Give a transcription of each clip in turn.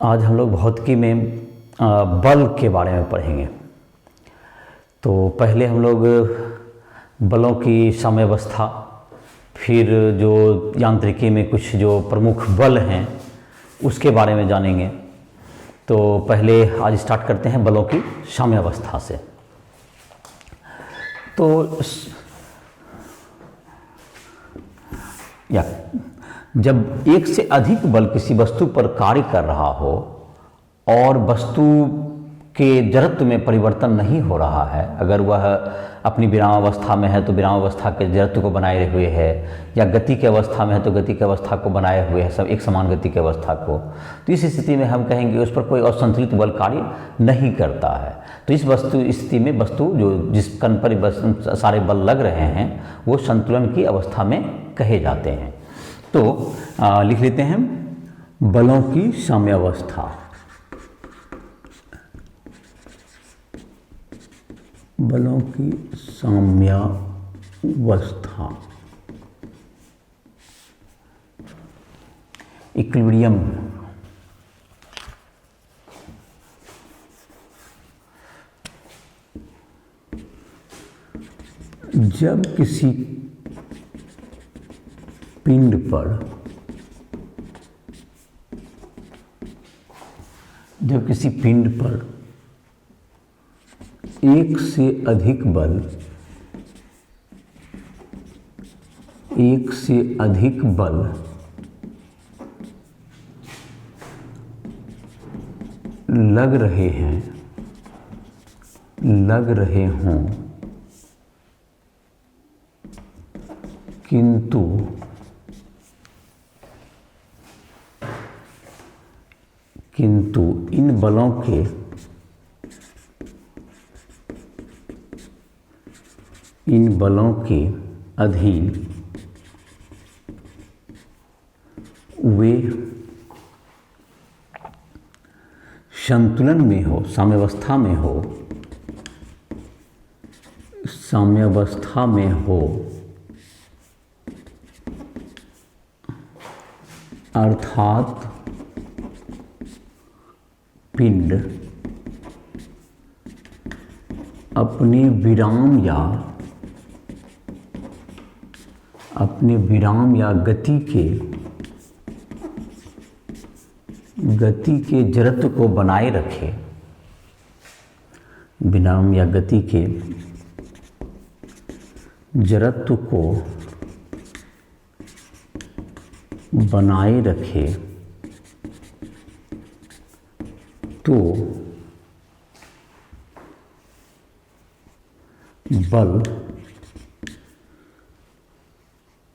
आज हम लोग भौतिकी में बल के बारे में पढ़ेंगे। तो पहले हम लोग बलों की साम्यावस्था, फिर जो यांत्रिकी में कुछ जो प्रमुख बल हैं उसके बारे में जानेंगे। तो पहले आज स्टार्ट करते हैं बलों की साम्यावस्था से। तो जब एक से अधिक बल किसी वस्तु पर कार्य कर रहा हो और वस्तु के जड़त्व में परिवर्तन नहीं हो रहा है, अगर वह अपनी विरामावस्था में है तो विरामावस्था के जड़त्व को बनाए हुए है, या गति की अवस्था में है तो गति की अवस्था को बनाए हुए है, सब एक समान गति की अवस्था को, तो इस स्थिति में हम कहेंगे उस पर कोई असंतुलित बल कार्य नहीं करता है। तो इस स्थिति में वस्तु जो जिस कण पर सारे बल लग रहे हैं वो संतुलन की अवस्था में कहे जाते हैं। तो लिख लेते हैं बलों की साम्यावस्था। बलों की साम्यावस्था, इक्विलिब्रियम। जब किसी पिंड पर एक से अधिक बल लग रहे हों किंतु इन बलों के अधीन वे संतुलन में हो, साम्यावस्था में हो, अर्थात पिंड अपने विराम या गति के जड़त्व को बनाए रखे, विराम या गति के जड़त्व को बनाए रखे, तो बल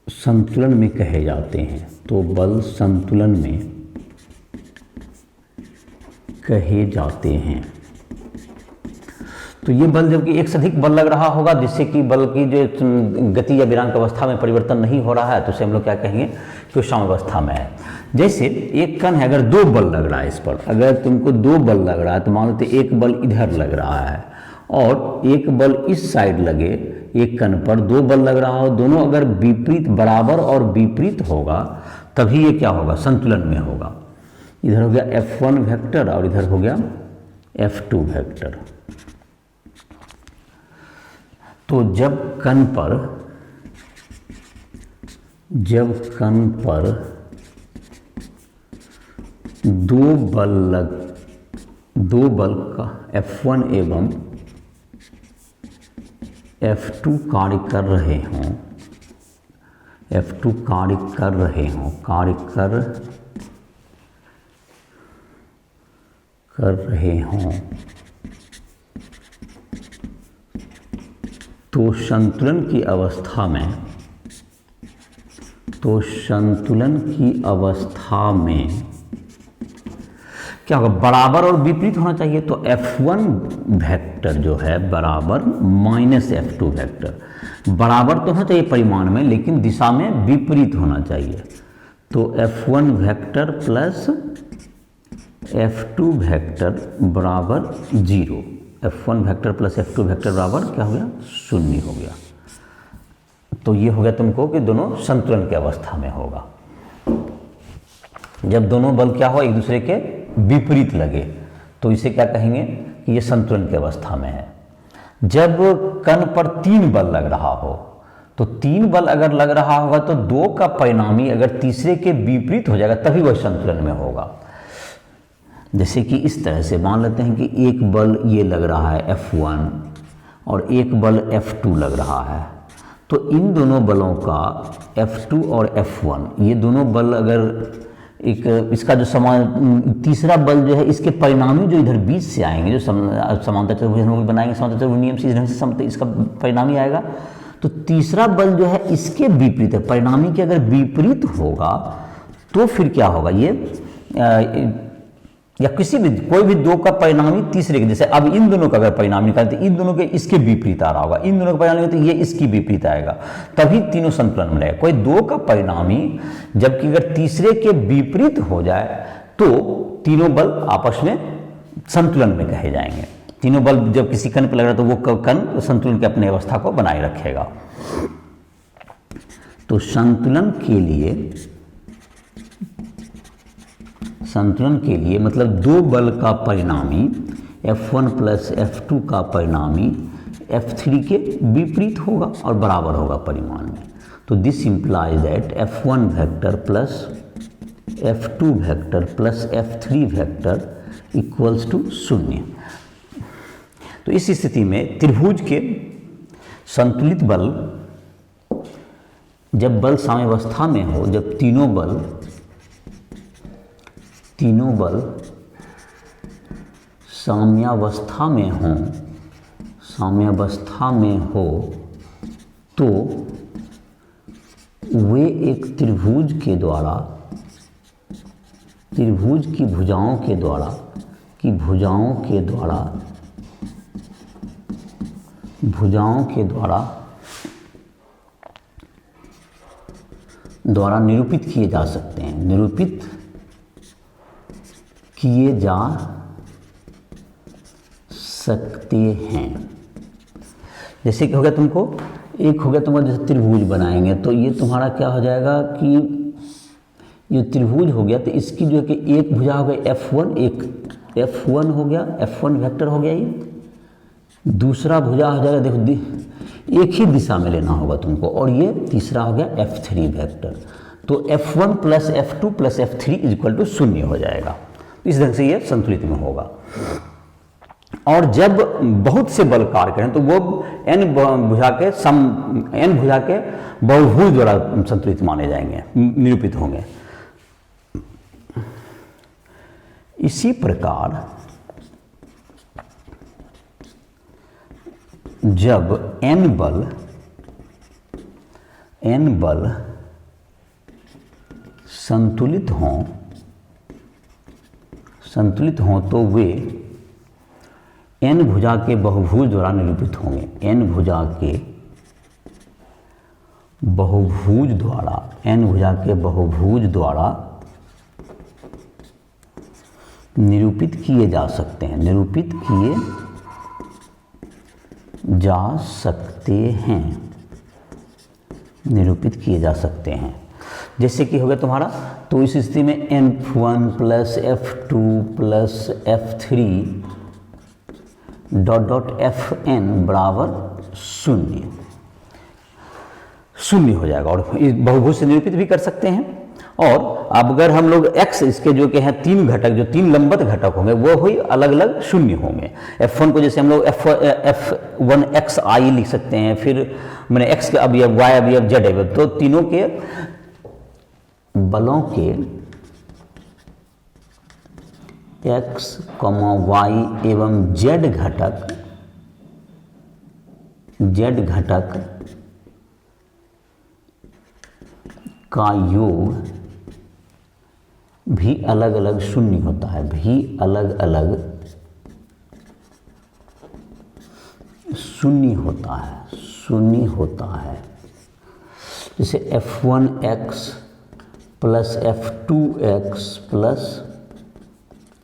संतुलन में कहे जाते हैं। तो बल संतुलन में कहे जाते हैं। तो ये बल जबकि एक से अधिक बल लग रहा होगा जिससे कि बल की जो गति या विराम की अवस्था में परिवर्तन नहीं हो रहा है, तो उसे हम लोग क्या कहेंगे कि साम्यावस्था में है। जैसे एक कण है, अगर दो बल लग रहा है इस पर, अगर तुमको दो बल लग रहा है तो मान लो एक बल इधर लग रहा है और एक बल इस साइड लगे, एक कण पर दो बल लग रहा हो, दोनों अगर विपरीत, बराबर और विपरीत होगा तभी ये क्या होगा, संतुलन में होगा। इधर हो गया F1 वेक्टर और इधर हो गया F2 वेक्टर। तो जब कण पर दो बल का F1 एवं F2 कार्य कर रहे हों तो संतुलन की अवस्था में क्या होगा, बराबर और विपरीत होना चाहिए। तो F1 वेक्टर जो है बराबर माइनस F2 वेक्टर, बराबर तो होना चाहिए परिमाण में लेकिन दिशा में विपरीत होना चाहिए। तो F1 vector plus F2 vector बराबर 0, F1 vector plus F2 vector बराबर क्या हो गया, 0 हो गया। तो ये हो गया तुमको कि दोनों संतुलन की अवस्था में होगा। जब दोनों बल क्या हो, एक दूसरे के विपरीत लगे तो इसे क्या कहेंगे कि ये संतुलन की अवस्था में है। जब कण पर 3 बल लग रहा हो तो 3 बल अगर लग रहा होगा तो 2 का परिणामी अगर तीसरे के विपरीत हो जाएगा तभी वह संतुलन में होगा। जैसे कि इस तरह से मान लेते हैं कि एक बल ये लग रहा है F1 और एक बल F2 लग रहा है, तो इन दोनों बलों का F2 और F1 ये दोनों बल अगर एक इसका जो तीसरा बल जो है इसके परिणामी जो इधर बीच से आएंगे, जो समांतर चतुर्भुज हम लोग बनाएंगे समांतर चतुर्भुज नियम से इस ढंग से इसका परिणामी आएगा, तो तीसरा बल जो है इसके विपरीत है, परिणामी के अगर विपरीत होगा तो फिर क्या होगा, ये या किसी भी कोई भी 2 का परिणामी तीसरे के, जैसे अब इन दोनों का अगर परिणाम निकालते तो इन दोनों के इसके विपरीत आ रहा होगा, इन दोनों का परिणामी तो ये इसकी विपरीत आएगा, तभी तीनों संतुलन में रहेगा। कोई 2 का परिणामी जबकि अगर तीसरे के विपरीत हो जाए तो तीनों बल आपस में संतुलन में कहे जाएंगे। तीनों बल जब किसी कण पर लग रहा है तो वो कण संतुलन की अपनी अवस्था को बनाए रखेगा। तो संतुलन के लिए मतलब 2 बल का परिणामी F1 प्लस F2 का परिणामी F3 के विपरीत होगा और बराबर होगा परिमाण में। तो this implies that F1 vector plus F2 vector plus F3 vector equals to 0। तो इस स्थिति में त्रिभुज के संतुलित बल जब बल साम्यावस्था में हो, जब तीनों बल साम्यावस्था में हो तो वे एक त्रिभुज की भुजाओं के द्वारा निरूपित किए जा सकते हैं। जैसे कि हो गया तुमको जैसे त्रिभुज बनाएंगे तो ये तुम्हारा क्या हो जाएगा कि ये त्रिभुज हो गया तो इसकी जो है कि एक भुजा हो गई F1, एक F1 हो गया, F1 वेक्टर हो गया, ये दूसरा भुजा हो जाएगा, देखो एक ही दिशा में लेना होगा तुमको, और ये तीसरा हो गया F3 वेक्टर। तो F1 plus F2 plus F3 is equal to 0 हो जाएगा। इस ढंग से ये संतुलित में होगा। और जब बहुत से बल कार्य करें तो वो n भुजा के बहुभुज द्वारा संतुलित माने जाएंगे, निरूपित होंगे। इसी प्रकार जब n बल संतुलित हों तो वे n भुजा के बहुभुज द्वारा निरूपित होंगे। n भुजा के बहुभुज द्वारा निरूपित किए जा सकते हैं। जैसे कि हो गया तुम्हारा, तो इस स्थिति में F1 plus F2 plus F3 dot Fn बराबर 0 हो जाएगा। और बहुभुज से निरूपित भी कर सकते हैं। और अब अगर हम लोग x इसके जो के हैं 3 घटक, जो 3 लंबवत घटक होंगे वो ही अलग अलग 0 होंगे। F1 को जैसे हम लोग F1xi लिख सकते हैं, फिर मैंने x के अवयव y अवयव z अवयव, तो तीनों के बलों के x, y एवं z घटक का योग भी अलग अलग 0 होता है, शून्य होता है। जैसे F1x plus F2x plus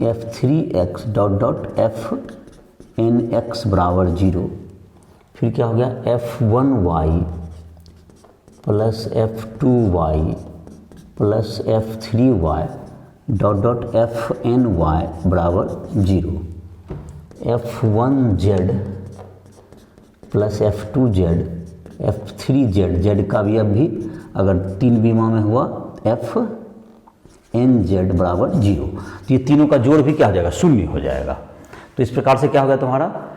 F3x dot Fnx बराबर 0। फिर क्या हो गया F1y plus F2y plus F3y dot dot Fny बराबर 0, F1z plus F2z F3z, z का भी अब भी अगर 3 बीमा में हुआ Fnz बराबर 0, तो ये तीनों का जोड़ भी क्या हो जाएगा, 0 हो जाएगा। तो इस प्रकार से क्या होगा तुम्हारा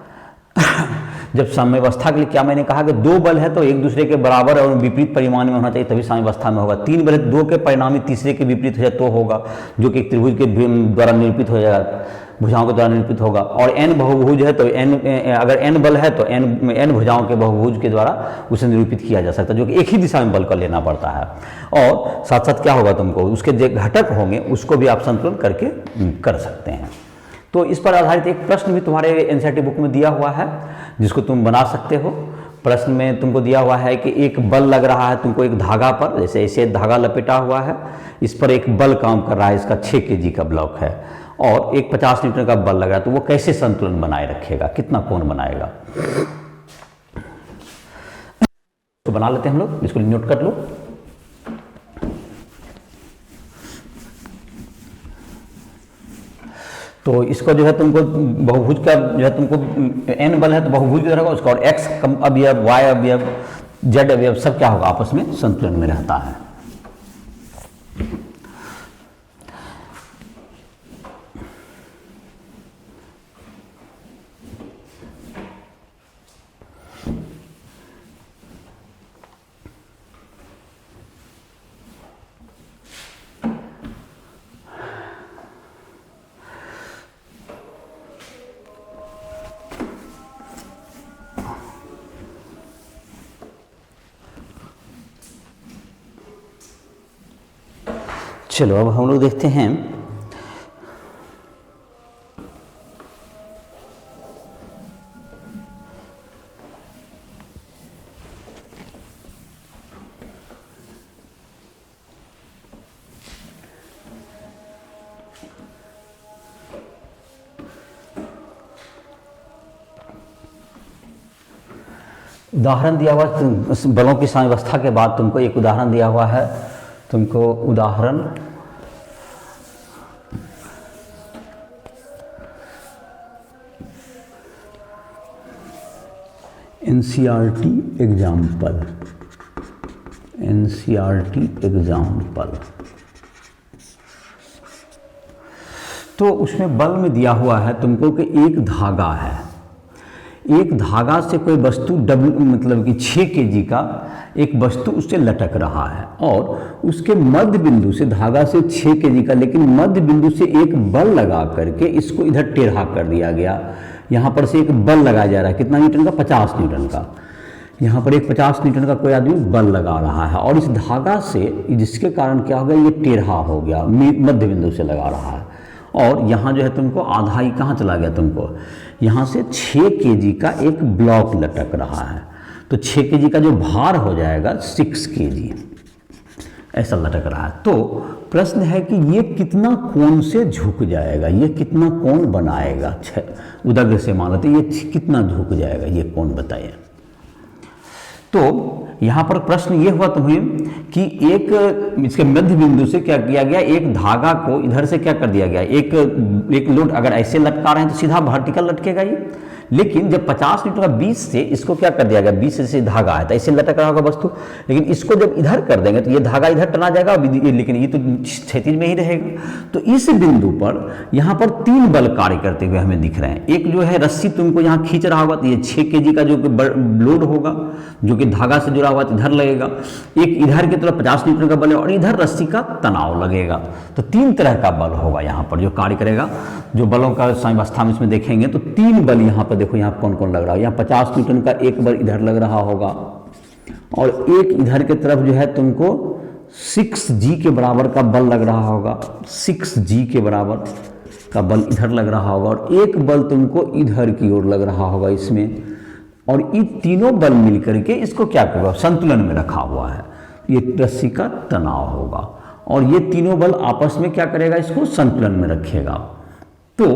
जब साम्यावस्था के लिए क्या मैंने कहा कि दो बल है तो एक दूसरे के बराबर और विपरीत परिमाण में होना चाहिए तभी साम्यावस्था में होगा। तीन बल है, दो के परिणामी तीसरे के विपरीत हो जाए तो होगा, जो कि एक त्रिभुज के द्वारा निरूपित हो जाएगा, भुजाओं के द्वारा निरूपित होगा। और n बहुभुज है तो अगर n बल है तो n भुजाओं के बहुभुज के द्वारा उसे निरूपित किया जा सकता है, जो कि एक ही दिशा में बल का लेना पड़ता है। और साथ साथ क्या होगा तुमको, उसके जो घटक होंगे उसको भी आप संतुलन करके कर सकते हैं। तो इस पर आधारित एक प्रश्न भी तुम्हारे एनसीईआरटी बुक में दिया हुआ है जिसको तुम बना सकते हो। प्रश्न में तुमको दिया हुआ है कि एक बल लग रहा है तुमको एक धागा पर, जैसे ऐसे धागा लपेटा हुआ है, इस पर एक बल काम कर रहा है, इसका 6 kg का ब्लॉक है और एक 50 न्यूटन का बल लग रहा है, तो वो कैसे संतुलन बनाए रखेगा, कितना कोण बनाएगा। तो बना लेते हैं हम लोग, इसको नोट कर लो। तो इसको जो है तुमको बहुभुज का जो है तुमको n बल है तो बहुभुज की तरह होगा उसका, और x अवयव, y अवयव, z अवयव सब क्या होगा, आपस में संतुलन में रहता है। चलो अब हम लोग देखते हैं उदाहरण दिया हुआ बलों की साम्यावस्था के बाद तुमको एक उदाहरण दिया हुआ है, तुमको उदाहरण एनसीईआरटी एग्जाम्पल। तो उसमें बल में दिया हुआ है तुमको कि एक धागा है, एक धागा से कोई वस्तु मतलब कि 6 kg का एक वस्तु उससे लटक रहा है और उसके मध्य बिंदु से, धागा से 6 kg का, लेकिन मध्य बिंदु से एक बल लगा करके इसको इधर टेढ़ा कर दिया गया। यहाँ पर से एक बल लगाया जा रहा है, कितना न्यूटन का, 50 न्यूटन का। यहाँ पर एक 50 न्यूटन का कोई आदमी बल लगा रहा है और इस धागा से, जिसके कारण क्या हो गया, ये टेढ़ा हो गया, मध्य बिंदु से लगा रहा है। और यहाँ जो है तुमको आधा ही कहाँ चला गया, तुमको यहाँ से 6 kg का एक ब्लॉक लटक रहा है, तो 6 kg का जो भार हो जाएगा 6 kg ऐसा लटक रहा है। तो प्रश्न है कि ये कितना कोण से झुक जाएगा, ये कितना कोण बनाएगा, उदग्र से मान लेते, ये कितना झुक जाएगा, ये कोण बताइए। तो यहाँ पर प्रश्न ये हुआ तुम्हें कि एक इसके मध्य बिंदु से क्या किया गया, एक धागा को इधर से क्या कर दिया गया, एक लोड अगर ऐसे लटका रहे हैं तो सीधा वर्टिकल लटकेगा ये, लेकिन जब 50 न्यूटन का 20 से इसको क्या कर दिया गया, 20 से धागा है तो ऐसे लटक रहा होगा वस्तु, लेकिन इसको जब इधर कर देंगे तो ये धागा इधर टना जाएगा, लेकिन ये तो क्षैतिज में ही रहेगा। तो इस बिंदु पर यहाँ पर 3 बल कार्य करते हुए हमें दिख रहे हैं। एक जो है रस्सी तुमको यहाँ खींच रहा होगा, तो ये 6 kg का जो लोड होगा जो कि धागा से जुड़ा हुआ तो इधर लगेगा, एक इधर की तरफ 50 न्यूटन का बल है और इधर रस्सी का तनाव लगेगा। तो 3 तरह का बल होगा यहाँ पर जो कार्य करेगा, जो बलों का साम्यावस्था में इसमें देखेंगे तो 3 बल यहाँ पर देखो, यहाँ कौन कौन लग रहा है। यहाँ 50 न्यूटन का एक बल इधर लग रहा होगा और एक इधर की तरफ जो है तुमको 6G के बराबर का बल लग रहा होगा, 6G के बराबर का बल इधर लग रहा होगा और एक बल तुमको इधर की ओर लग रहा होगा इसमें, और ये तीनों बल मिलकर के इसको क्या करेगा, संतुलन में रखा हुआ है। ये रस्सी का तनाव होगा और ये तीनों बल आपस में क्या करेगा, इसको संतुलन में रखेगा। तो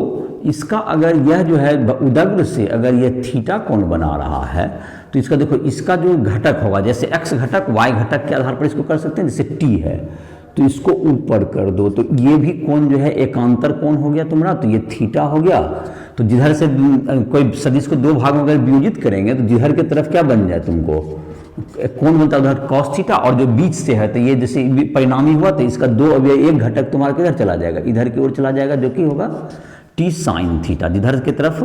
इसका अगर यह जो है उदग्र से अगर यह थीटा कोण बना रहा है तो इसका देखो, इसका जो घटक होगा, जैसे x घटक y घटक के आधार पर इसको कर सकते हैं, जैसे t है तो इसको ऊपर कर दो, तो ये भी कोण जो है एकांतर कोण हो गया तुम्हारा, तो ये थीटा हो गया। तो जिधर से कोई सदिश को दो भाग में अगर वियोजित करेंगे तो जिधर की तरफ क्या बन जाए तुमको, कोण बनता है उधर कॉस थीटा, और जो बीच से है तो ये जैसे परिणामी हुआ तो इसका दो अवयव, एक घटक तुम्हारा किधर चला जाएगा, इधर की ओर चला जाएगा, जो कि होगा टी साइन थीटा। जिधर की तरफ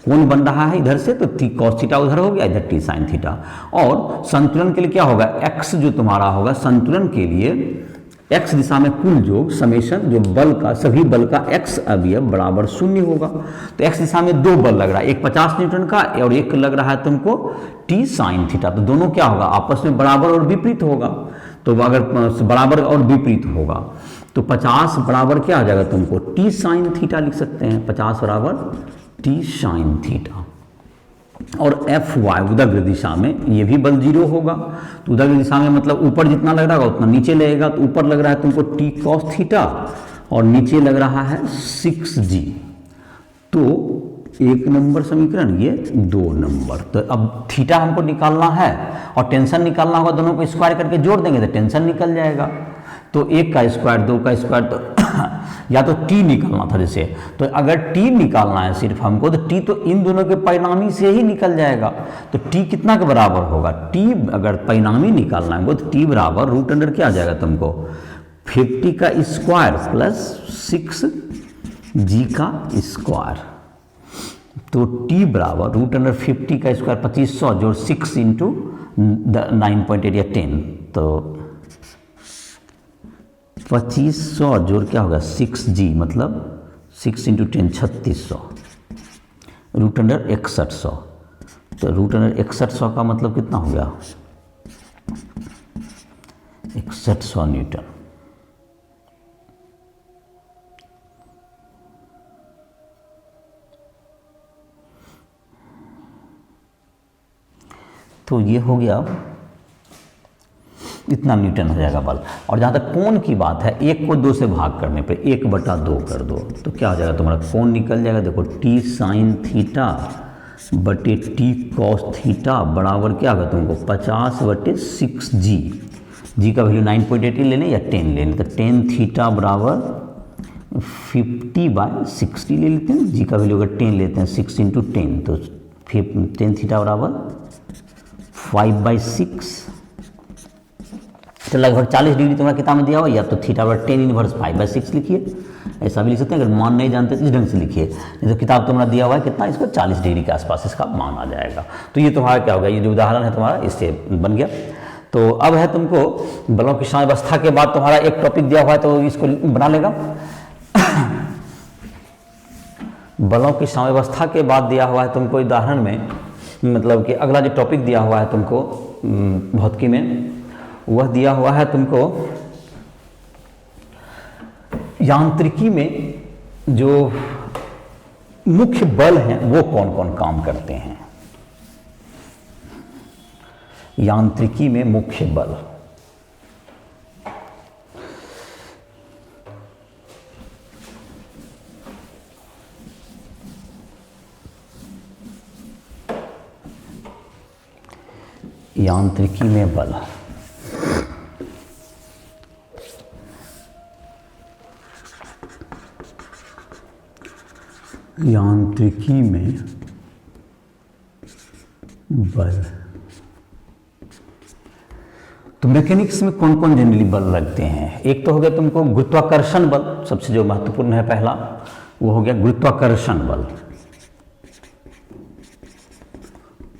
कोण बन रहा है इधर से तो टी कॉस थीटा उधर हो गया, इधर टी साइन थीटा। और संतुलन के लिए क्या होगा, एक्स जो तुम्हारा होगा संतुलन के लिए एक्स दिशा में कुल योग समेशन जो बल का, सभी बल का एक्स अवयव बराबर 0 होगा। तो एक्स दिशा में दो बल लग रहा है, एक 50 न्यूटन का और एक लग रहा है तुमको टी साइन थीटा, तो दोनों क्या होगा आपस में बराबर और विपरीत होगा। तो अगर बराबर और विपरीत होगा तो 50 बराबर क्या आ जाएगा तुमको टी साइन थीटा लिख सकते हैं, 50 बराबर टी साइन थीटा। और एफ वाई उदग्र दिशा में ये भी बल 0 होगा, तो उदग्र दिशा में मतलब ऊपर जितना लग रहा है उतना नीचे लगेगा, तो ऊपर लग रहा है तुमको टी कॉस थीटा और नीचे लग रहा है 6g। तो 1 नंबर समीकरण, ये 2 नंबर। तो अब थीटा हमको निकालना है और टेंशन निकालना होगा, दोनों को स्क्वायर करके जोड़ देंगे तो टेंशन निकल जाएगा। तो 1 का स्क्वायर 2 का स्क्वायर, तो या तो टी निकालना था जैसे, तो अगर टी निकालना है सिर्फ हमको तो टी तो इन दोनों के परिणामी से ही निकल जाएगा। तो टी कितना के बराबर होगा, टी अगर परिणामी निकालना है तो टी बराबर रूट अंडर क्या आ जाएगा तुमको 50 का स्क्वायर प्लस 6g का स्क्वायर। तो टी बराबर रूट अंडर 50 का स्क्वायर 2500 जोड़ 6 इंटू 9.8 या 10, तो 2500 जोड़ क्या होगा 6g मतलब 6 इंटू 10 3600 रूट अंडर 6100। तो रूट अंडर 6100 का मतलब कितना हो गया 6100 न्यूटन। तो ये हो गया, इतना न्यूटन हो जाएगा बल। और जहाँ तक कोण की बात है, 1 को 2 से भाग करने पे 1/2 कर दो तो क्या हो जाएगा तुम्हारा कोण निकल जाएगा। देखो टी साइन थीटा बटे टी कॉस थीटा बराबर क्या होगा तुमको 50/6g। जी का वैल्यू 9.8 लेने या 10 लेने, तो 10 थीटा बराबर 50/60 ले लेते हैं। जी का वैल्यू अगर 10 लेते हैं 6 इंटू 10 तो 10 थीटा बराबर 5/6। तो लगभग 40 डिग्री तुम्हारा किताब में दिया हुआ, या तो थीटा बराबर 10 इनवर्स 5/6 लिखिए, ऐसा भी लिख सकते हैं। अगर मान नहीं जानते तो इस ढंग से लिखिए, नहीं तो किताब तुम्हारा दिया हुआ है कितना, इसको 40 डिग्री के आसपास इसका मान आ जाएगा। तो ये तुम्हारा क्या होगा, ये जो उदाहरण है तुम्हारा इससे बन गया। तो अब है तुमको बलों की साम्यावस्था के बाद तुम्हारा एक टॉपिक दिया हुआ है तो इसको बना लेगा। बलों की साम्यावस्था के बाद दिया हुआ है तुमको उदाहरण में, मतलब कि अगला जो टॉपिक दिया हुआ है तुमको भौतिकी में, वह दिया हुआ है तुमको यांत्रिकी में जो मुख्य बल हैं वो कौन कौन काम करते हैं। यांत्रिकी में मुख्य बल, यांत्रिकी में बल, यांत्रिकी में बल। तो मैकेनिक्स में कौन कौन जनरली बल लगते हैं, एक तो हो गया तुमको गुरुत्वाकर्षण बल, सबसे जो महत्वपूर्ण है पहला वो हो गया गुरुत्वाकर्षण बल।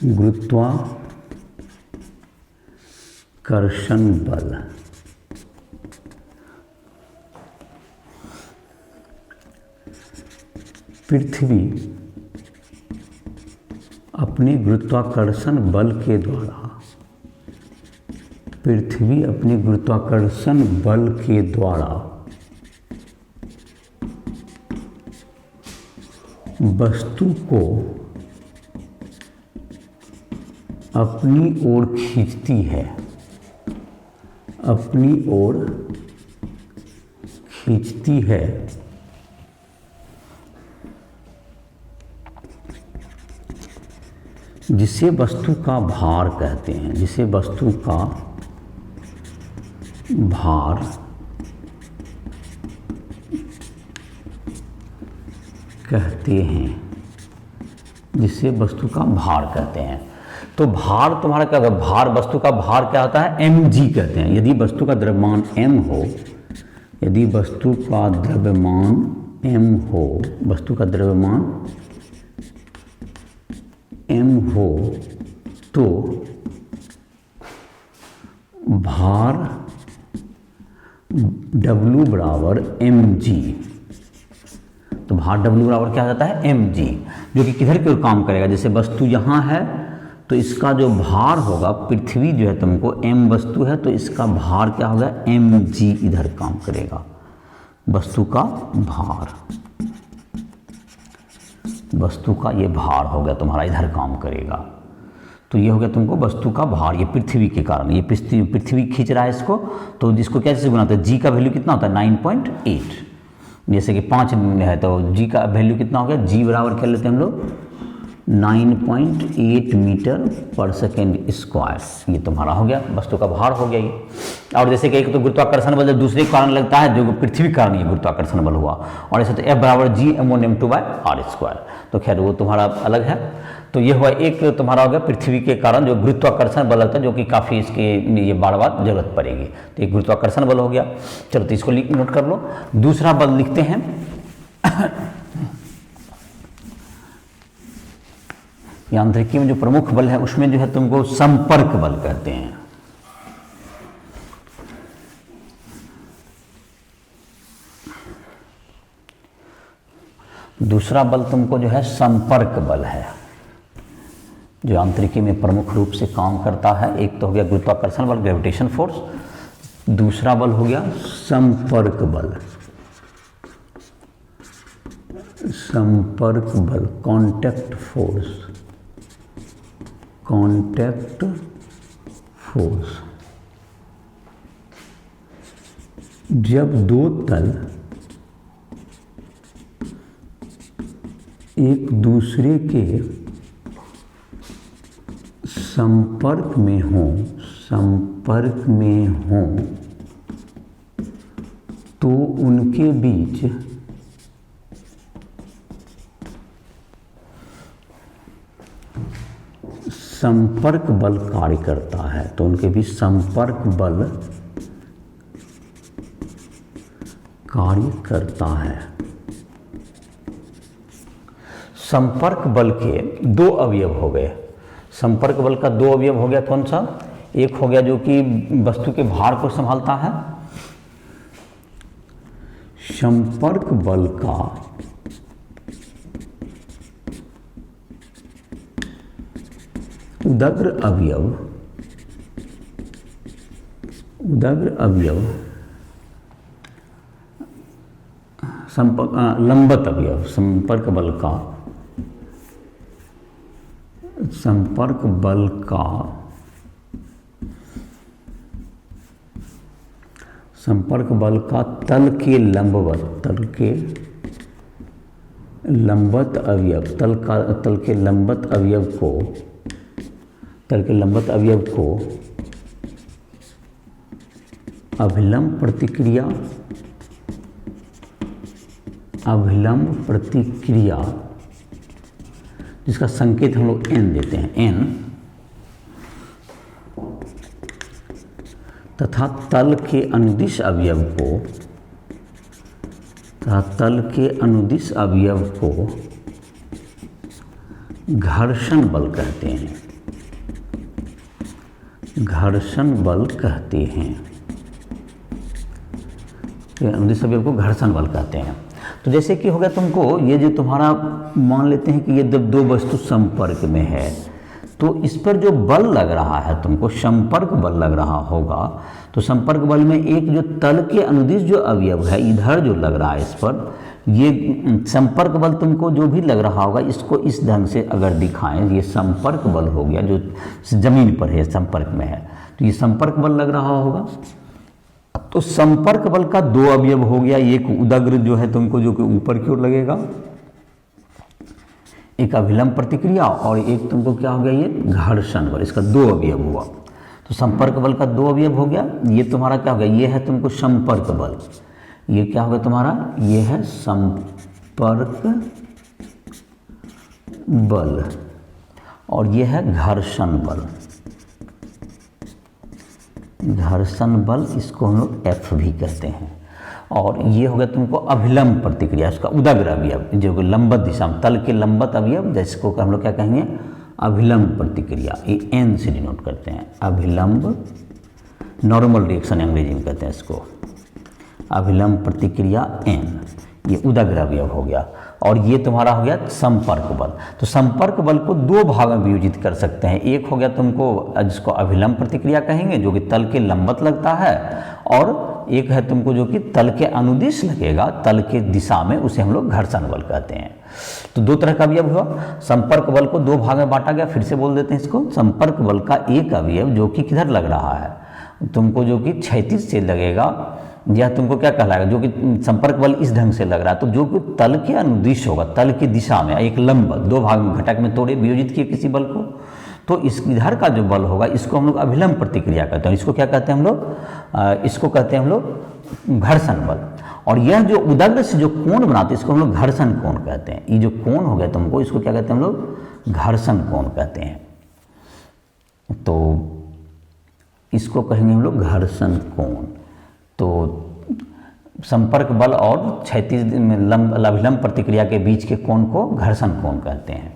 गुरुत्वाकर्षण बल पृथ्वी अपने गुरुत्वाकर्षण बल के द्वारा, पृथ्वी अपने गुरुत्वाकर्षण बल के द्वारा वस्तु को अपनी ओर खींचती है, अपनी ओर खींचती है। जिसे वस्तु का भार कहते हैं, जिसे वस्तु का भार कहते हैं, जिसे वस्तु का भार कहते हैं। तो भार तुम्हारा क्या होगा, भार, वस्तु का भार क्या होता है, mg कहते हैं। यदि वस्तु का द्रव्यमान m हो, यदि वस्तु का द्रव्यमान m हो, वस्तु का द्रव्यमान m हो, तो भार W बराबर mg। तो भार W बराबर क्या जाता है, mg, जो कि किधर की ओर काम करेगा। जैसे वस्तु यहाँ है तो इसका जो भार होगा, पृथ्वी जो है तुमको m वस्तु है तो इसका भार क्या होगा, mg इधर काम करेगा। वस्तु का भार, वस्तु का ये भार हो गया तुम्हारा, इधर काम करेगा। तो ये हो गया तुमको वस्तु का भार, ये पृथ्वी के कारण, ये पृथ्वी खींच रहा है इसको। तो जिसको कैसे गुना होता है, जी का वैल्यू कितना होता है, 9.8। जैसे कि 5 है तो जी का वैल्यू कितना हो गया, जी बराबर क्या लेते हैं हम लोग, 9.8 मीटर पर सेकेंड स्क्वायर। ये तुम्हारा हो गया, वस्तु का भार हो गया ये। और जैसे कि एक तो गुरुत्वाकर्षण बल जब दूसरे कारण लगता है, जो पृथ्वी के कारण ये गुरुत्वाकर्षण बल हुआ, और ऐसे तो F बराबर G/m1m2/r²। तो खैर वो तुम्हारा अलग है। तो ये हुआ एक तुम्हारा हो गया पृथ्वी के कारण जो गुरुत्वाकर्षण बल लगता है, जो कि काफ़ी इसके ये बार बार जरूरत पड़ेगी। तो एक गुरुत्वाकर्षण बल हो गया। चलो तो इसको नोट कर लो। दूसरा बल लिखते हैं यांत्रिकी में जो प्रमुख बल है उसमें जो है तुमको संपर्क बल कहते हैं। दूसरा बल तुमको जो है संपर्क बल है, जो यांत्रिकी में प्रमुख रूप से काम करता है। एक तो हो गया गुरुत्वाकर्षण बल, ग्रेविटेशन फोर्स, दूसरा बल हो गया संपर्क बल। संपर्क बल, कांटेक्ट फोर्स, कांटेक्ट फोर्स। जब दो तल एक दूसरे के संपर्क में हों, संपर्क में हों, तो उनके बीच संपर्क बल कार्य करता है। तो उनके बीच संपर्क बल कार्य करता है। संपर्क बल के दो अवयव हो गए। संपर्क बल का दो अवयव हो गया, कौन सा, एक हो गया जो कि वस्तु के भार को संभालता है। संपर्क बल का उदग्र अवयव, उदग्र अवयव, लंबत अवयव, संपर्क बल का, संपर्क बल का, संपर्क बल का तल के लंबवत, तल के लंबत अवयव, तल के लंबत अवयव को, तल के लंबत अवयव को अभिलंब प्रतिक्रिया, अभिलंब प्रतिक्रिया, जिसका संकेत हम लोग n देते हैं, n, तथा तल के अनुदिश अवयव को, तथा तल के अनुदिश अवयव को घर्षण बल कहते हैं, घर्षण बल कहते हैं। अनुदिश अवयव को घर्षण बल कहते हैं। तो जैसे कि हो गया तुमको, ये जो तुम्हारा मान लेते हैं कि ये जब दो वस्तु संपर्क में है तो इस पर जो बल लग रहा है तुमको संपर्क बल लग रहा होगा। तो संपर्क बल में एक जो तल के अनुदिश जो अवयव है इधर जो लग रहा है इस पर, ये संपर्क बल तुमको जो भी लग रहा होगा इसको इस ढंग से अगर दिखाएं, ये संपर्क बल हो गया जो जमीन पर है, संपर्क में है, तो ये संपर्क बल लग रहा होगा। तो संपर्क बल का दो अवयव हो गया, एक उदग्र जो है तुमको जो कि ऊपर की ओर लगेगा, एक अभिलंब प्रतिक्रिया, और एक तुमको क्या हो गया, ये घर्षण बल, इसका दो अवयव हुआ। तो संपर्क बल का दो अवयव हो गया। ये तुम्हारा क्या हो गया, ये है तुमको संपर्क बल, ये क्या हो गया तुम्हारा, ये है संपर्क बल और ये है घर्षण बल। घर्षण बल इसको हम लोग F भी कहते हैं। और ये हो गया तुमको अभिलंब प्रतिक्रिया, इसका उदग्र अवयव जो लंबत दिशा में, तल के लंबत अवयव जिसको हम लोग क्या कहेंगे, अभिलंब प्रतिक्रिया, ये N से डिनोट करते हैं। अभिलंब, नॉर्मल रिएक्शन अंग्रेजी में कहते हैं इसको, अभिलंब प्रतिक्रिया N, ये उदग्र अवयव हो गया। और ये तुम्हारा हो गया संपर्क बल। तो संपर्क बल को दो भाग में विभाजित कर सकते हैं। एक हो गया तुमको जिसको अभिलंब प्रतिक्रिया कहेंगे जो कि तल के लंबत लगता है, और एक है तुमको जो कि तल के अनुदिश लगेगा, तल के दिशा में, उसे हम लोग घर्षण बल कहते हैं। तो दो तरह का अवयव हुआ। संपर्क बल को दो भाग में बांटा गया, फिर से बोल देते हैं इसको। संपर्क बल का एक अवयव जो कि किधर लग रहा है तुमको, जो कि क्षैतिज से लगेगा, या तुमको क्या कहलाएगा, जो कि संपर्क बल इस ढंग से लग रहा है, तो जो कि तल के अनुदिश होगा, तल की दिशा में, एक लंबत, दो भाग में घटक में तोड़े वियोजित किए किसी बल को, तो इस इधर का जो बल होगा इसको हम लोग अभिलंब प्रतिक्रिया कहते हैं। इसको क्या कहते हैं हम लोग, इसको कहते हैं हम लोग घर्षण बल। और यह जो उदग्र से जो कोण बनाते हैं इसको हम लोग घर्षण कोण कहते हैं। ये जो कोण हो गया तुमको, इसको क्या कहते हैं हम लोग, घर्षण कोण कहते हैं। तो इसको कहेंगे हम लोग घर्षण कोण। तो संपर्क बल और क्षैतिज अभिलंब प्रतिक्रिया के बीच के कोण को घर्षण कोण कहते हैं।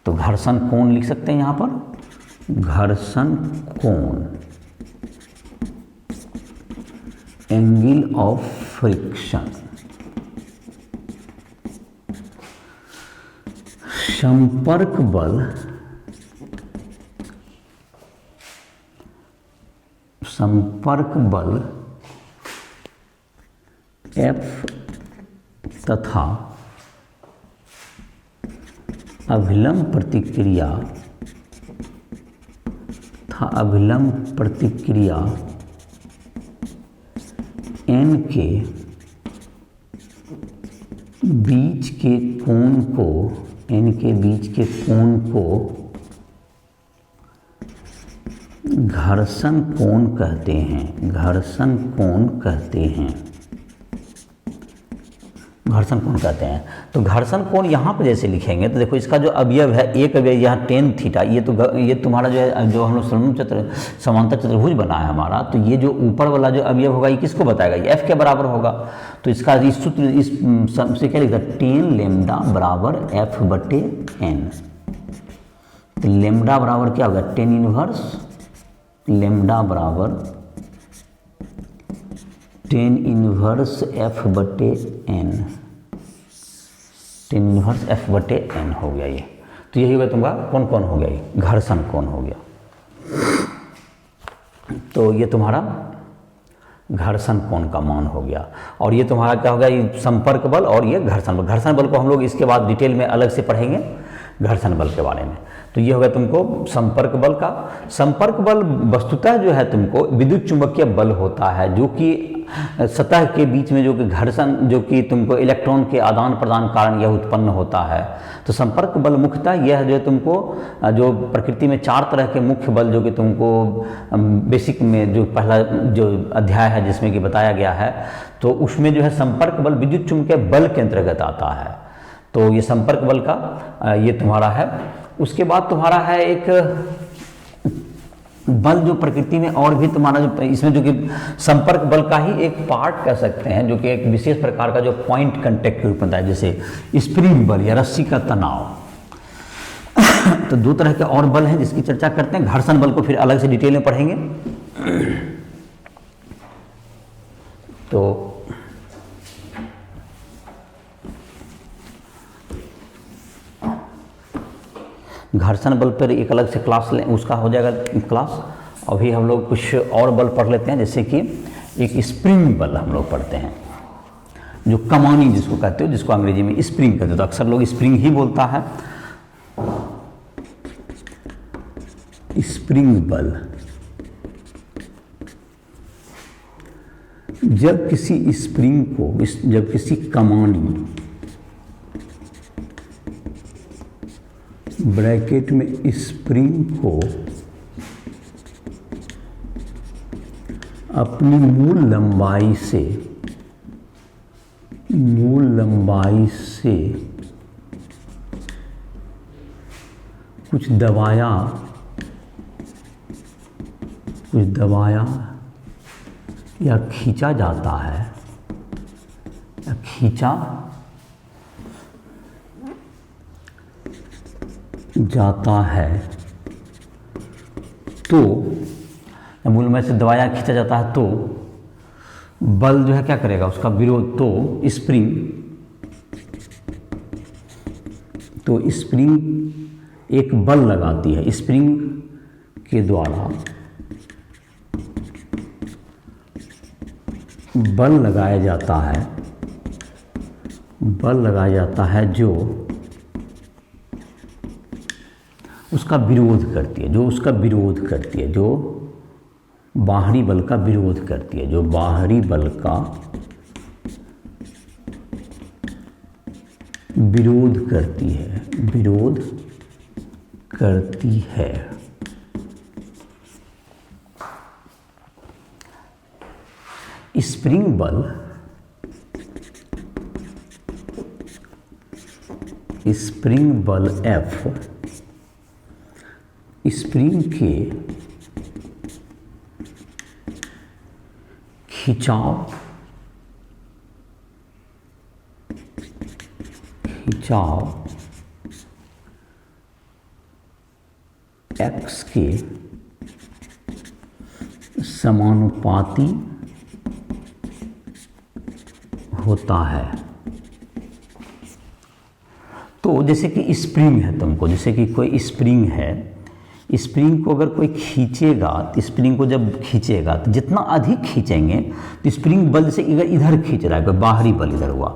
तो घर्षण कोण लिख सकते हैं यहाँ पर, घर्षण कोण, एंगल ऑफ फ्रिक्शन। संपर्क बल, संपर्क बल F तथा अभिलंब प्रतिक्रिया N के बीच के कोण को, N के बीच के कोण को घर्षण कोण कहते हैं। घर्षण कोण कहते हैं, घर्षण कोण कहते हैं। तो घर्षण कोण यहाँ पर जैसे लिखेंगे तो देखो इसका जो अवयव है, एक अवयव यहाँ टेन थीटा, ये तुम्हारा जो है, जो हम लोग समांतर चतुर्भुज बना है हमारा, तो ये जो ऊपर वाला जो अवयव होगा ये किसको बताएगा, ये F के बराबर होगा। तो इसका इस सूत्र, इस से क्या लिखता है, टेन लेमडा बराबर F बटे N। तो लेमडा बराबर क्या होगा, टेन इनवर्स लेमडा बराबर टेन इनवर्स F बटे N, टेन इनवर्स F बटे N हो गया ये। तो यही हुआ तुम्हारा कौन कौन हो गया, ये घर्षण कोण हो गया। तो ये तुम्हारा घर्षण कोण का मान हो गया। और ये तुम्हारा क्या हो गया, ये संपर्क बल और ये घर्षण बल। घर्षण बल को हम लोग इसके बाद डिटेल में अलग से पढ़ेंगे घर्षण बल के बारे में। तो ये होगा तुमको संपर्क बल का। संपर्क बल वस्तुतः जो है तुमको विद्युत चुंबकीय बल होता है, जो कि सतह के बीच में जो कि घर्षण, जो कि तुमको इलेक्ट्रॉन के आदान प्रदान कारण यह उत्पन्न होता है। तो संपर्क बल मुख्यतः यह जो है तुमको, जो प्रकृति में चार तरह के मुख्य बल जो कि तुमको बेसिक में जो पहला जो अध्याय है जिसमें कि बताया गया है, तो उसमें जो है संपर्क बल विद्युत चुंबकीय बल के अंतर्गत आता है। तो ये संपर्क बल का ये तुम्हारा है। उसके बाद तुम्हारा है एक बल जो प्रकृति में और भी तुम्हारा जो इसमें जो कि संपर्क बल का ही एक पार्ट कह सकते हैं, जो कि एक विशेष प्रकार का जो पॉइंट कांटेक्ट के रूप में होता है, जैसे स्प्रिंग बल या रस्सी का तनाव। तो दो तरह के और बल हैं जिसकी चर्चा करते हैं। घर्षण बल को फिर अलग से डिटेल में पढ़ेंगे। तो घर्षण बल पर एक अलग से क्लास लें, उसका हो जाएगा क्लास। अभी हम लोग कुछ और बल पढ़ लेते हैं, जैसे कि एक स्प्रिंग बल हम लोग पढ़ते हैं, जो कमानी जिसको कहते हो, जिसको अंग्रेजी में स्प्रिंग कहते हो। तो अक्सर लोग स्प्रिंग ही बोलता है। स्प्रिंग बल, जब किसी स्प्रिंग को, जब किसी कमानी ब्रैकेट में स्प्रिंग को अपनी मूल लंबाई से कुछ दबाया या खींचा जाता है, या खींचा जाता है, तो मूल में से दबाया खींचा जाता है तो बल जो है क्या करेगा, उसका विरोध, तो स्प्रिंग एक बल लगाती है, स्प्रिंग के द्वारा बल लगाया जाता है जो उसका विरोध करती है, जो बाहरी बल का विरोध करती है, जो बाहरी बल का विरोध करती है। स्प्रिंग बल F स्प्रिंग के खिंचाव x के समानुपाती होता है। तो जैसे कि स्प्रिंग है, जैसे कि कोई स्प्रिंग है, स्प्रिंग को अगर कोई खींचेगा, तो स्प्रिंग को जब खींचेगा तो जितना अधिक खींचेंगे तो स्प्रिंग बल से इधर खींच रहा है, कोई बाहरी बल इधर हुआ,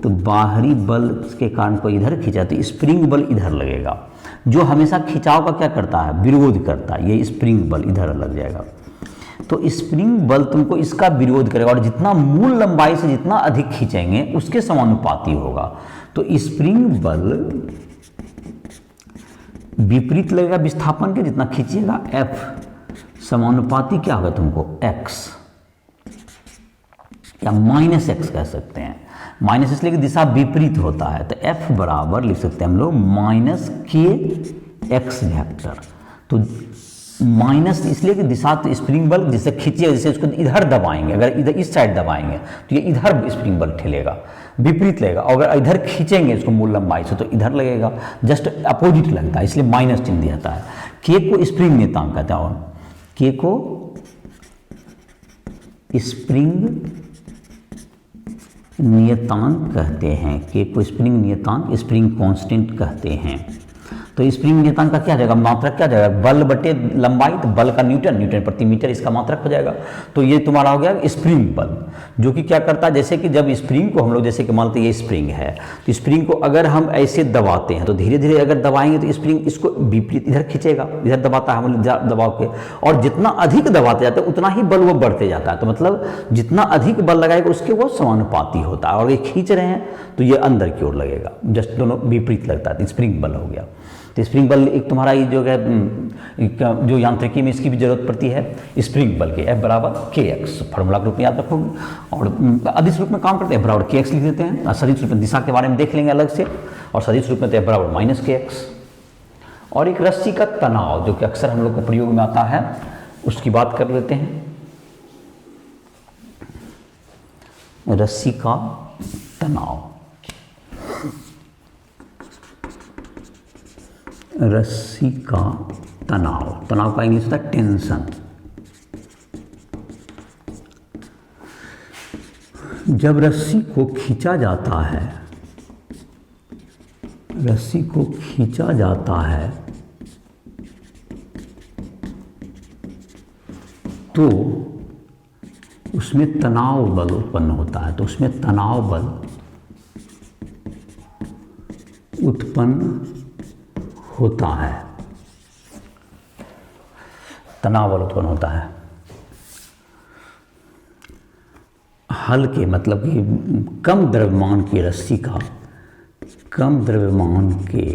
तो बाहरी बल के कारण कोई इधर खींचा तो स्प्रिंग बल इधर लगेगा, जो हमेशा खिंचाव का क्या करता है, विरोध करता है, ये स्प्रिंग बल इधर लग जाएगा। तो स्प्रिंग बल तुमको इसका विरोध करेगा, और जितना मूल लंबाई से जितना अधिक खींचेंगे उसके समानुपाती होगा। तो स्प्रिंग बल विपरीत लगेगा विस्थापन के, जितना खींचिएगा F समानुपाती क्या होगा तुमको x, या -x कह सकते हैं। माइनस इसलिए कि दिशा विपरीत होता है, तो F बराबर लिख सकते हैं हम लोग -kx वेक्टर। तो माइनस इसलिए कि दिशा, तो स्प्रिंग बल जिसे खींचिए, जैसे उसको इधर दबाएंगे, अगर इधर इस साइड दबाएंगे तो ये इधर स्प्रिंग बल ठेलेगा, विपरीत लगेगा, और अगर इधर खींचेंगे इसको मूल लंबाई से तो इधर लगेगा, जस्ट अपोजिट लगता है, इसलिए माइनस चिन्ह दिया जाता है। के को स्प्रिंग नियतांक कहते हैं, और के को स्प्रिंग नियतांक कहते हैं, के को स्प्रिंग नियतांक, स्प्रिंग कांस्टेंट कहते हैं। तो स्प्रिंग नियतांक का क्या जाएगा, मात्रक क्या जाएगा, बल बटे लंबाई, तो बल का न्यूटन प्रति मीटर इसका मात्रक हो जाएगा। तो ये तुम्हारा हो गया स्प्रिंग बल, जो कि क्या करता है, जैसे कि जब स्प्रिंग को हम लोग, जैसे कि मानते हैं ये स्प्रिंग है, तो स्प्रिंग को अगर हम ऐसे दबाते हैं तो धीरे धीरे अगर दबाएंगे तो स्प्रिंग इसको विपरीत इधर खींचेगा, इधर दबाता है हम दबाव के, और जितना अधिक दबाते जाते हैं उतना ही बल वो बढ़ते जाता है। तो मतलब जितना अधिक बल लगाएगा उसके वो समानुपाती होता है, और ये खींच रहे हैं तो ये अंदर की ओर लगेगा, जस्ट दोनों विपरीत लगता है, तो स्प्रिंग बल हो गया। तो स्प्रिंग बल एक तुम्हारा ये जो है, जो यांत्रिकी में इसकी भी जरूरत पड़ती है, स्प्रिंग बल के F बराबर kx, फार्मूला के रूप में याद रखोगे, और अदिश रूप में काम करते हैं, F बराबर kx लिख देते हैं, और सदिश रूप में दिशा के बारे में देख लेंगे अलग से, और सदिश रूप में तो F बराबर -kx। और एक रस्सी का तनाव जो कि अक्सर हम लोग को प्रयोग में आता है, उसकी बात कर लेते हैं। रस्सी का तनाव, रस्सी का तनाव, तनाव का इंग्लिश होता है टेंशन। जब रस्सी को खींचा जाता है, रस्सी को खींचा जाता है तो उसमें तनाव बल उत्पन्न होता है, तो उसमें तनाव बल उत्पन्न होता है, तनाव बल उत्पन्न होता है। हल्के मतलब कि कम द्रव्यमान की रस्सी का, कम द्रव्यमान के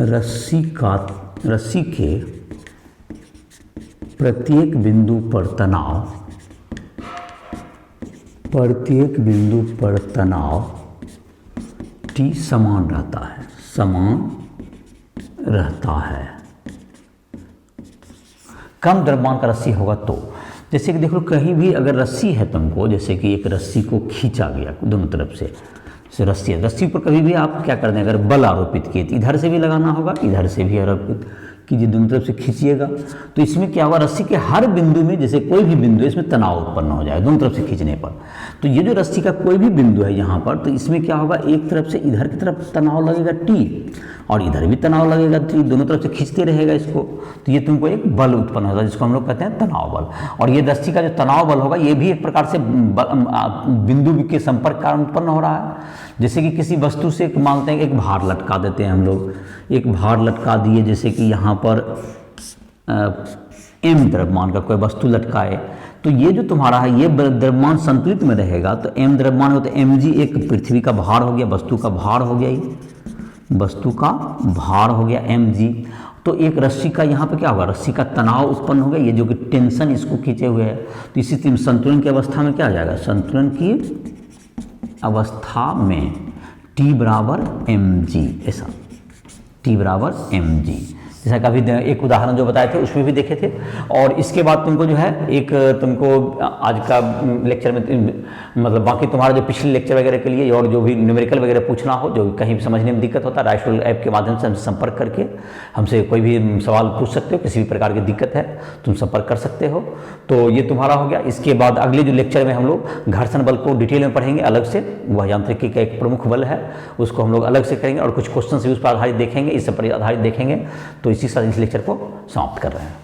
रस्सी के प्रत्येक बिंदु पर तनाव, प्रत्येक बिंदु पर तनाव T समान रहता है, समान रहता है। कम द्रव्यमान का रस्सी होगा तो, जैसे कि देखो कहीं भी अगर रस्सी है तुमको, जैसे कि एक रस्सी को खींचा गया दोनों तरफ से, जैसे रस्सी है, रस्सी पर कभी भी आप क्या कर दें, अगर बल आरोपित किए तो इधर से भी लगाना होगा, इधर से भी आरोपित कीजिए, दोनों तरफ से खींचिएगा, तो इसमें क्या होगा, रस्सी के हर बिंदु में, जैसे कोई भी बिंदु है इसमें तनाव उत्पन्न हो जाएगा दोनों तरफ से खींचने पर। तो ये जो रस्सी का कोई भी बिंदु है यहाँ पर, तो इसमें क्या होगा, एक तरफ से इधर की तरफ तनाव लगेगा T, और इधर भी तनाव लगेगा T, दोनों तरफ से खींचते रहेगा इसको, तो ये तुमको एक बल उत्पन्न होगा जिसको हम लोग कहते हैं तनाव बल। और ये रस्सी का जो तनाव बल होगा ये भी एक प्रकार से बिंदु के संपर्क कारण उत्पन्न हो रहा है। जैसे कि किसी वस्तु से मानते हैं एक भार लटका देते हैं हम लोग, एक भार लटका दिए, जैसे कि यहाँ पर m द्रव्यमान का कोई वस्तु लटकाए, तो ये जो तुम्हारा है ये द्रव्यमान संतुलित में रहेगा, तो m द्रव्यमान हो तो mg एक पृथ्वी का भार हो गया, वस्तु का भार हो गया, ये वस्तु का भार हो गया mg। तो एक रस्सी का यहाँ पे क्या होगा, रस्सी का तनाव उत्पन्न हो गया, ये जो कि टेंशन इसको खींचे हुए है, तो इसी संतुलन की अवस्था में क्या आ जाएगा, संतुलन की अवस्था में T बराबर mg, ऐसा T बराबर mg, जैसा कभी एक उदाहरण जो बताए थे उसमें भी देखे थे। और इसके बाद तुमको जो है एक तुमको आज का लेक्चर में मतलब बाकी तुम्हारा जो पिछले लेक्चर वगैरह के लिए और जो भी न्यूमेरिकल वगैरह पूछना हो, जो कहीं भी समझने में दिक्कत होता है, राइस ऐप के माध्यम से हमसे संपर्क करके हमसे कोई भी सवाल पूछ सकते हो, किसी भी प्रकार की दिक्कत है तुम संपर्क कर सकते हो। तो ये तुम्हारा हो गया। इसके बाद अगले जो लेक्चर में हम लोग घर्षण बल को डिटेल में पढ़ेंगे अलग से, वह यांत्रिकी का एक प्रमुख बल है, उसको हम लोग अलग से करेंगे और कुछ क्वेश्चन भी उस पर आधारित देखेंगे, इस पर आधारित देखेंगे। तो इसी साथ इस लेक्चर को समाप्त कर रहे हैं।